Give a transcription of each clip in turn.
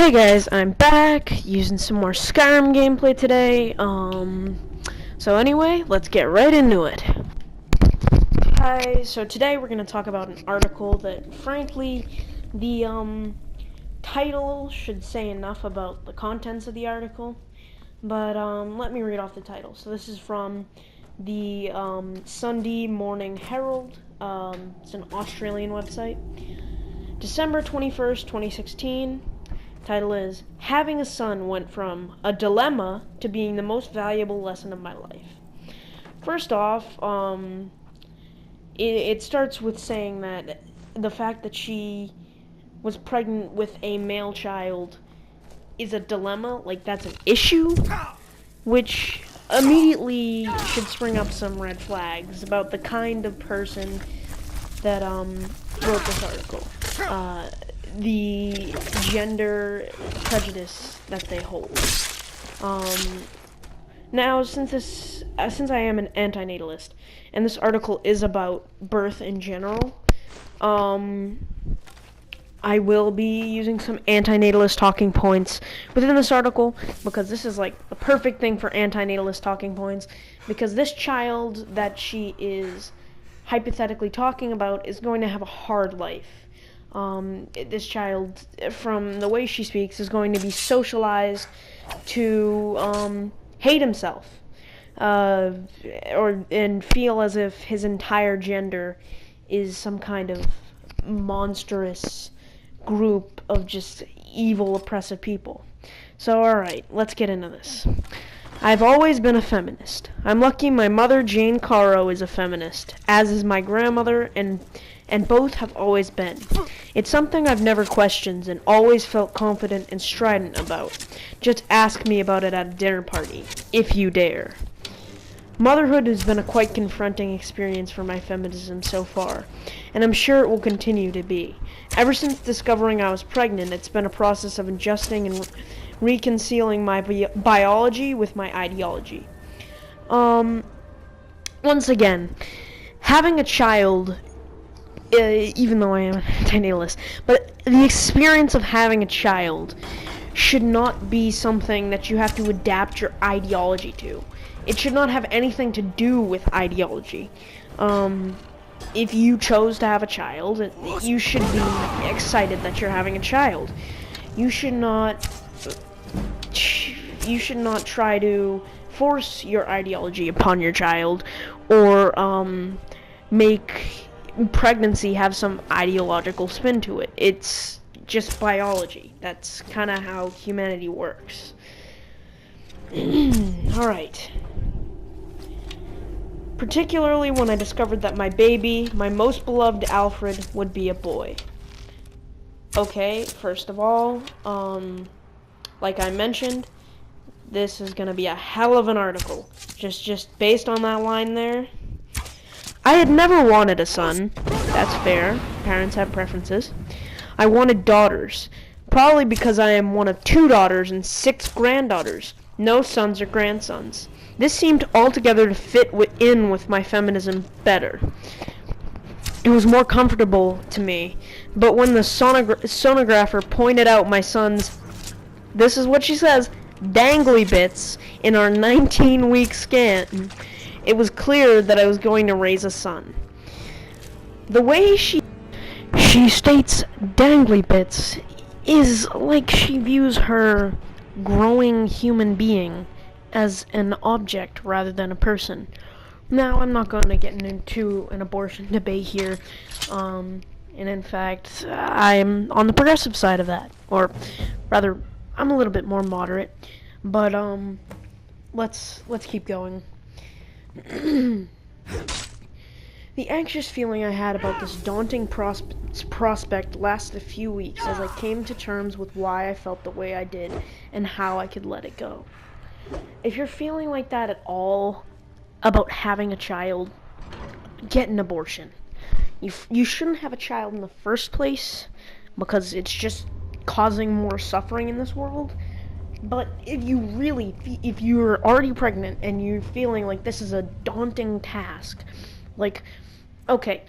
Hey guys, I'm back using some more Skyrim gameplay today. So anyway, let's get right into it. Hi, so today we're going to talk about an article that, frankly, the title should say enough about the contents of the article. But let me read off the title. So this is from the Sunday Morning Herald. It's an Australian website. December 21st, 2016. Title is, Having a Son Went From a Dilemma to Being the Most Valuable Lesson of My Life. First off, it starts with saying that the fact that she was pregnant with a male child is a dilemma, like that's an issue, which immediately should spring up some red flags about the kind of person that wrote this article. The gender prejudice that they hold. Now, since I am an antinatalist, and this article is about birth in general, I will be using some antinatalist talking points within this article, because this is like the perfect thing for antinatalist talking points, because this child that she is hypothetically talking about is going to have a hard life. This child, from the way she speaks, is going to be socialized to hate himself, and feel as if his entire gender is some kind of monstrous group of just evil, oppressive people. So, alright, let's get into this. I've always been a feminist. I'm lucky my mother, Jane Caro, is a feminist, as is my grandmother, and both have always been. It's something I've never questioned and always felt confident and strident about. Just ask me about it at a dinner party, if you dare. Motherhood has been a quite confronting experience for my feminism so far, and I'm sure it will continue to be. Ever since discovering I was pregnant, it's been a process of adjusting and reconciling my biology with my ideology. Once again, having a child, even though I am a antinatalist, but the experience of having a child should not be something that you have to adapt your ideology to. It should not have anything to do with ideology. If you chose to have a child, you should be excited that you're having a child. You should not try to force your ideology upon your child, or make pregnancy have some ideological spin to it. It's just biology. That's kind of how humanity works. Alright. Particularly when I discovered that my baby, my most beloved Alfred, would be a boy. Okay, first of all, like I mentioned, this is gonna be a hell of an article. Just based on that line there. I had never wanted a son. That's fair. Parents have preferences. I wanted daughters. Probably because I am one of 2 daughters and 6 granddaughters. No sons or grandsons. This seemed altogether to fit in with my feminism better. It was more comfortable to me. But when the sonographer pointed out my son's, this is what she says, dangly bits in our 19-week scan, it was clear that I was going to raise a son. The way she states dangly bits is like she views her growing human being as an object rather than a person. Now, I'm not going to get into an abortion debate here, and in fact, I'm on the progressive side of that, or rather, I'm a little bit more moderate, but let's keep going. The anxious feeling I had about this daunting prospect lasted a few weeks as I came to terms with why I felt the way I did and how I could let it go. If you're feeling like that at all about having a child, get an abortion. You shouldn't have a child in the first place because it's just causing more suffering in this world. But if you're already pregnant and you're feeling like this is a daunting task, like, okay,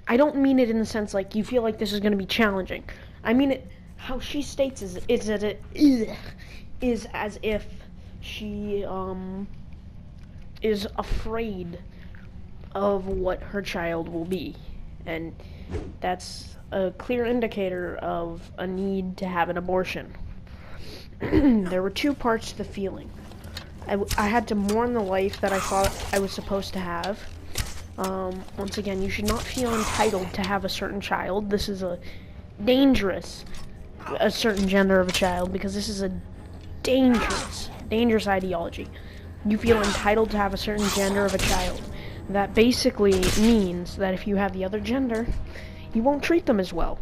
I don't mean it in the sense like you feel like this is going to be challenging. I mean it how she states is that it is as if she is afraid of what her child will be, and that's a clear indicator of a need to have an abortion. There were two parts to the feeling. I had to mourn the life that I thought I was supposed to have. Once again, you should not feel entitled to have a certain child. This is a certain gender of a child, because this is a dangerous ideology. You feel entitled to have a certain gender of a child. That basically means that if you have the other gender, you won't treat them as well.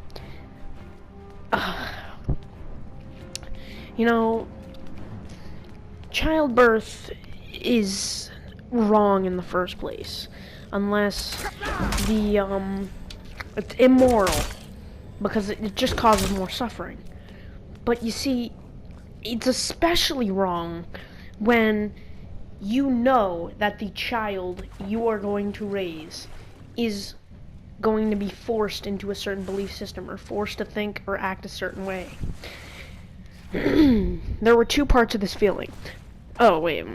You know, childbirth is wrong in the first place, unless it's immoral, because it just causes more suffering. But you see, it's especially wrong when you know that the child you are going to raise is going to be forced into a certain belief system, or forced to think or act a certain way. There were two parts of this feeling. Oh, wait.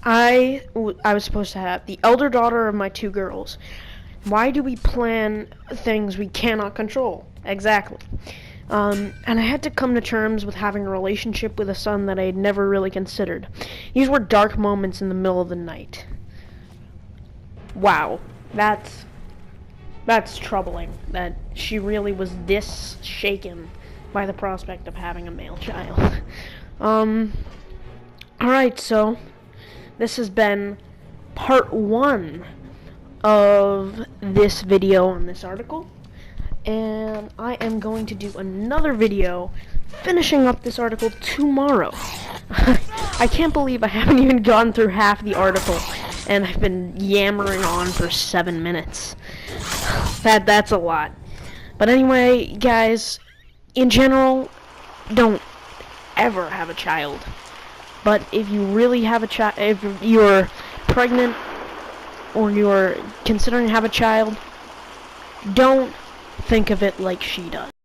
I was supposed to have the elder daughter of my two girls. Why do we plan things we cannot control? Exactly. And I had to come to terms with having a relationship with a son that I had never really considered. These were dark moments in the middle of the night. Wow. That's troubling, that she really was this shaken by the prospect of having a male child. Alright, so this has been part 1 of this video on this article, and I am going to do another video finishing up this article tomorrow. I can't believe I haven't even gone through half the article, and I've been yammering on for 7 minutes. That's a lot. But anyway, guys, in general, don't ever have a child. But if you really have a child, if you're pregnant or you're considering have a child, don't think of it like she does.